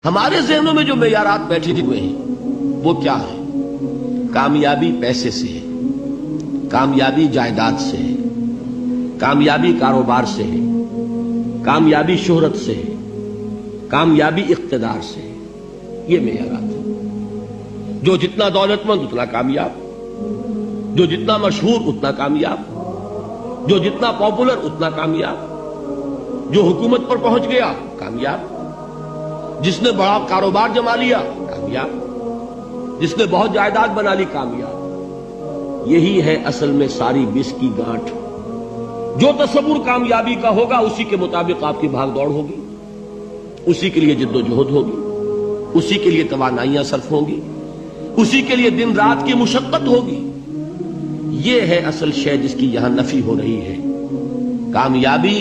ہمارے ذہنوں میں جو معیارات بیٹھے ہوئے ہیں وہ کیا ہے؟ کامیابی پیسے سے ہے، کامیابی جائیداد سے ہے، کامیابی کاروبار سے ہے، کامیابی شہرت سے ہے، کامیابی اقتدار سے ہے. یہ معیارات ہیں. جو جتنا دولت مند اتنا کامیاب، جو جتنا مشہور اتنا کامیاب، جو جتنا پاپولر اتنا کامیاب، جو حکومت پر پہنچ گیا کامیاب، جس نے بڑا کاروبار جما لیا کامیاب، جس نے بہت جائیداد بنا لی کامیاب. یہی ہے اصل میں ساری بس کی گانٹھ. جو تصور کامیابی کا ہوگا اسی کے مطابق آپ کی بھاگ دوڑ ہوگی، اسی کے لیے جد و جہد ہوگی، اسی کے لیے توانائیاں صرف ہوں گی، اسی کے لیے دن رات کی مشقت ہوگی. یہ ہے اصل شے جس کی یہاں نفی ہو رہی ہے. کامیابی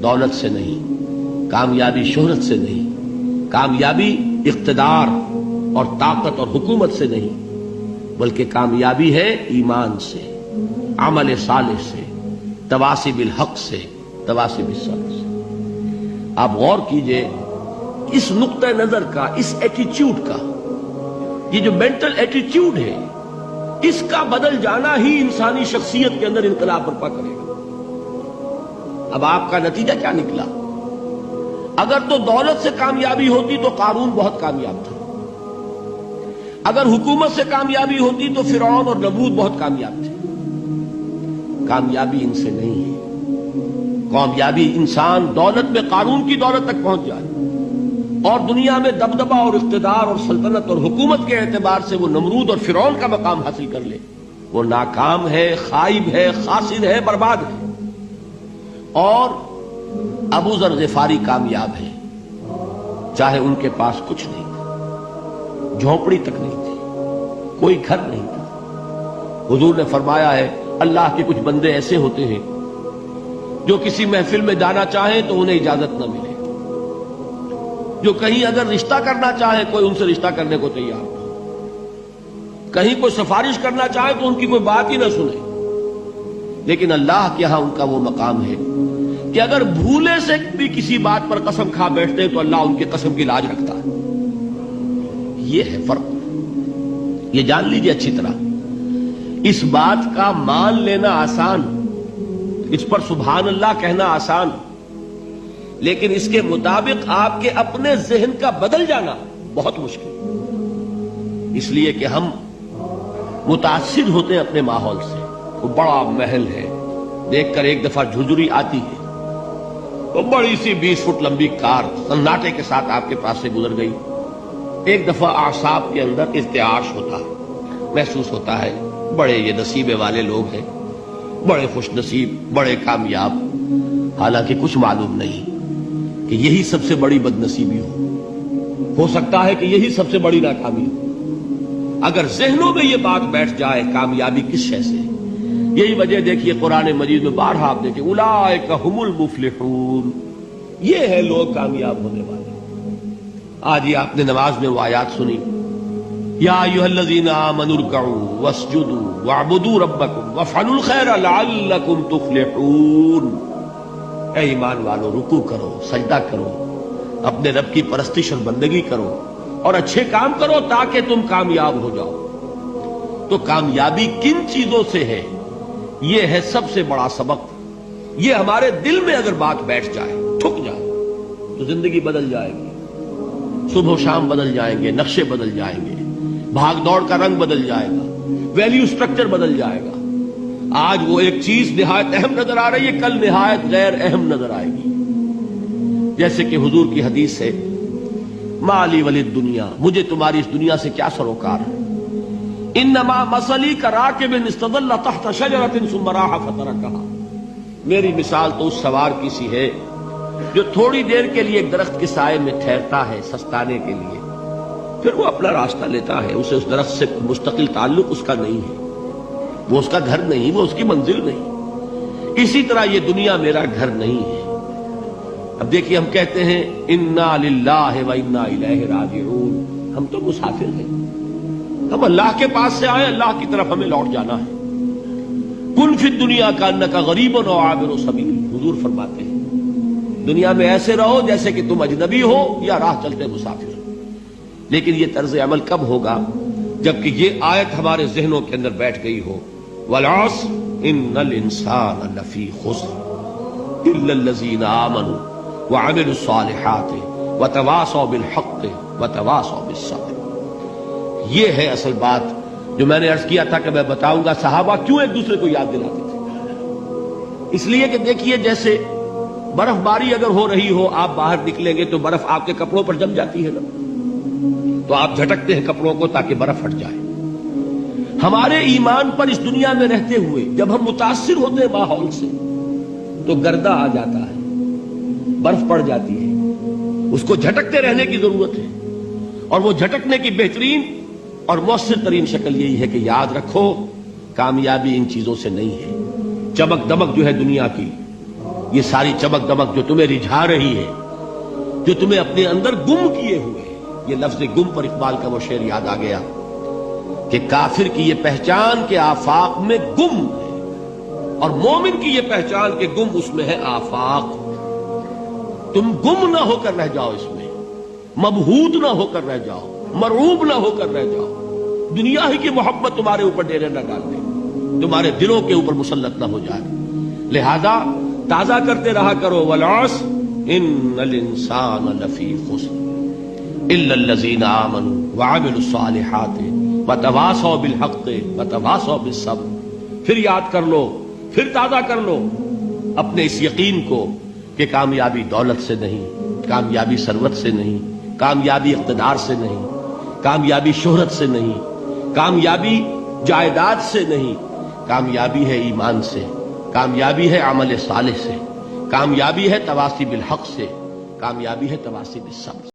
دولت سے نہیں، کامیابی شہرت سے نہیں، کامیابی اقتدار اور طاقت اور حکومت سے نہیں، بلکہ کامیابی ہے ایمان سے، عمل صالح سے، تواصی بالحق سے، تواصی بالصبر سے. آپ غور کیجئے اس نقطہ نظر کا، اس ایٹیچیوڈ کا، یہ جو مینٹل ایٹیچیوڈ ہے، اس کا بدل جانا ہی انسانی شخصیت کے اندر انقلاب برپا کرے گا. اب آپ کا نتیجہ کیا نکلا؟ اگر تو دولت سے کامیابی ہوتی تو قارون بہت کامیاب تھا، اگر حکومت سے کامیابی ہوتی تو فرعون اور نمرود بہت کامیاب تھے. کامیابی ان سے نہیں ہے. کامیابی انسان دولت میں قارون کی دولت تک پہنچ جائے اور دنیا میں دبدبہ اور اقتدار اور سلطنت اور حکومت کے اعتبار سے وہ نمرود اور فرعون کا مقام حاصل کر لے، وہ ناکام ہے، خائب ہے، خاسر ہے، برباد ہے. اور ابو ذر غفاری کامیاب ہے، چاہے ان کے پاس کچھ نہیں تھا، جھونپڑی تک نہیں تھی، کوئی گھر نہیں تھا. حضور نے فرمایا ہے اللہ کے کچھ بندے ایسے ہوتے ہیں جو کسی محفل میں جانا چاہیں تو انہیں اجازت نہ ملے، جو کہیں اگر رشتہ کرنا چاہے کوئی ان سے رشتہ کرنے کو تیار نہ، کہیں کوئی سفارش کرنا چاہے تو ان کی کوئی بات ہی نہ سنے. لیکن اللہ کے ہاں ان کا وہ مقام ہے کہ اگر بھولے سے بھی کسی بات پر قسم کھا بیٹھتے ہیں تو اللہ ان کی قسم کی لاج رکھتا ہے. یہ ہے فرق. یہ جان لیجئے اچھی طرح. اس بات کا مان لینا آسان، اس پر سبحان اللہ کہنا آسان، لیکن اس کے مطابق آپ کے اپنے ذہن کا بدل جانا بہت مشکل. اس لیے کہ ہم متاثر ہوتے ہیں اپنے ماحول سے. وہ بڑا محل ہے، دیکھ کر ایک دفعہ جھرجھری آتی ہے، وہ بڑی سی 20 فٹ لمبی کار سناٹے کے ساتھ آپ کے پاس سے گزر گئی. ایک دفعہ اعصاب کے اندر ارتعاش ہوتا ہے، محسوس ہوتا ہے بڑے یہ نصیبے والے لوگ ہیں، بڑے خوش نصیب، بڑے کامیاب. حالانکہ کچھ معلوم نہیں کہ یہی سب سے بڑی بد نصیبی ہو سکتا ہے کہ یہی سب سے بڑی ناکامی ہو. اگر ذہنوں میں یہ بات بیٹھ جائے کامیابی کس شے سے. یہی وجہ دیکھیے قرآن مجید میں بارہا آپ دیکھیں اولئک هم المفلحون، یہ ہے لوگ کامیاب ہونے والے. آج یہ آپ نے نماز میں وہ آیات سنی، یا ایھا الذین آمنوا ارکعوا واسجدوا واعبدوا ربکم وافعلوا الخیر لعلکم تفلحون. اے ایمان والو، رکوع کرو، سجدہ کرو، اپنے رب کی پرستش اور بندگی کرو اور اچھے کام کرو تاکہ تم کامیاب ہو جاؤ. تو کامیابی کن چیزوں سے ہے؟ یہ ہے سب سے بڑا سبق. یہ ہمارے دل میں اگر بات بیٹھ جائے، ٹھک جائے، تو زندگی بدل جائے گی. صبح و شام بدل جائیں گے، نقشے بدل جائیں گے، بھاگ دوڑ کا رنگ بدل جائے گا، ویلیو سٹرکچر بدل جائے گا. آج وہ ایک چیز نہایت اہم نظر آ رہی ہے، کل نہایت غیر اہم نظر آئے گی. جیسے کہ حضور کی حدیث ہے مالی وللدنیا، مجھے تمہاری اس دنیا سے کیا سروکار ہے. انما مثلی کراکب استظل تحت شجرۃ ثم راح فترکها، میری مثال تو اس سوار کی سی ہے جو تھوڑی دیر کے لیے ایک درخت کے سائے میں ٹھہرتا ہے سستانے کے لیے، پھر وہ اپنا راستہ لیتا ہے. اسے اس درخت سے مستقل تعلق اس کا نہیں ہے، وہ اس کا گھر نہیں، وہ اس کی منزل نہیں. اسی طرح یہ دنیا میرا گھر نہیں ہے. اب دیکھیے ہم کہتے ہیں انا للہ و انا الیہ راجعون، ہم تو مسافر ہیں، ہم اللہ کے پاس سے آئے، اللہ کی طرف ہمیں لوٹ جانا ہے. کن فی الدنیا کانک غریب و عابر سبیل، حضور فرماتے ہیں دنیا میں ایسے رہو جیسے کہ تم اجنبی ہو یا راہ چلتے مسافر. لیکن یہ طرز عمل کب ہوگا؟ جبکہ یہ آیت ہمارے ذہنوں کے اندر بیٹھ گئی ہو، والعصر ان الانسان لفی خسر الا الذین آمنوا وعملوا الصالحات وتواصوا بالحق وتواصوا بالصبر۔ یہ ہے اصل بات جو میں نے عرض کیا تھا کہ میں بتاؤں گا صحابہ کیوں ایک دوسرے کو یاد دلاتے تھے۔ اس لیے کہ دیکھیے جیسے برف باری اگر ہو رہی ہو، آپ باہر نکلیں گے تو برف آپ کے کپڑوں پر جم جاتی ہے نا، تو آپ جھٹکتے ہیں کپڑوں کو تاکہ برف ہٹ جائے۔ ہمارے ایمان پر اس دنیا میں رہتے ہوئے جب ہم متاثر ہوتے ہیں ماحول سے تو گردہ آ جاتا ہے، برف پڑ جاتی ہے، اس کو جھٹکتے رہنے کی ضرورت ہے، اور وہ جھٹکنے کی بہترین اور مؤثر ترین شکل یہی ہے کہ یاد رکھو کامیابی ان چیزوں سے نہیں ہے۔ چمک دمک جو ہے دنیا کی، یہ ساری چمک دمک جو تمہیں رجھا رہی ہے، جو تمہیں اپنے اندر گم کیے ہوئے، یہ لفظ گم پر اقبال کا وہ شعر یاد آ گیا کہ کافر کی یہ پہچان کے آفاق میں گم ہے، اور مومن کی یہ پہچان کے گم اس میں ہے آفاق۔ تم گم نہ ہو کر رہ جاؤ، اس میں مبہوت نہ ہو کر رہ جاؤ، مرعوب نہ ہو کر رہ جاؤ، دنیا ہی کی محبت تمہارے اوپر ڈیرے نہ ڈال دے، تمہارے دلوں کے اوپر مسلط نہ ہو جائے۔ لہذا تازہ کرتے رہا کرو، والعصر ان الانسان لفی خسر الا الذین آمنوا وعملوا الصالحات وتواصوا بالحق وتواصوا بالصبر۔ پھر یاد کر لو، پھر تازہ کر لو اپنے اس یقین کو کہ کامیابی دولت سے نہیں، کامیابی ثروت سے نہیں، کامیابی اقتدار سے نہیں، کامیابی شہرت سے نہیں، کامیابی جائیداد سے نہیں، کامیابی ہے ایمان سے، کامیابی ہے عمل صالح سے، کامیابی ہے تواصی بالحق سے، کامیابی ہے تواصی بالصبر۔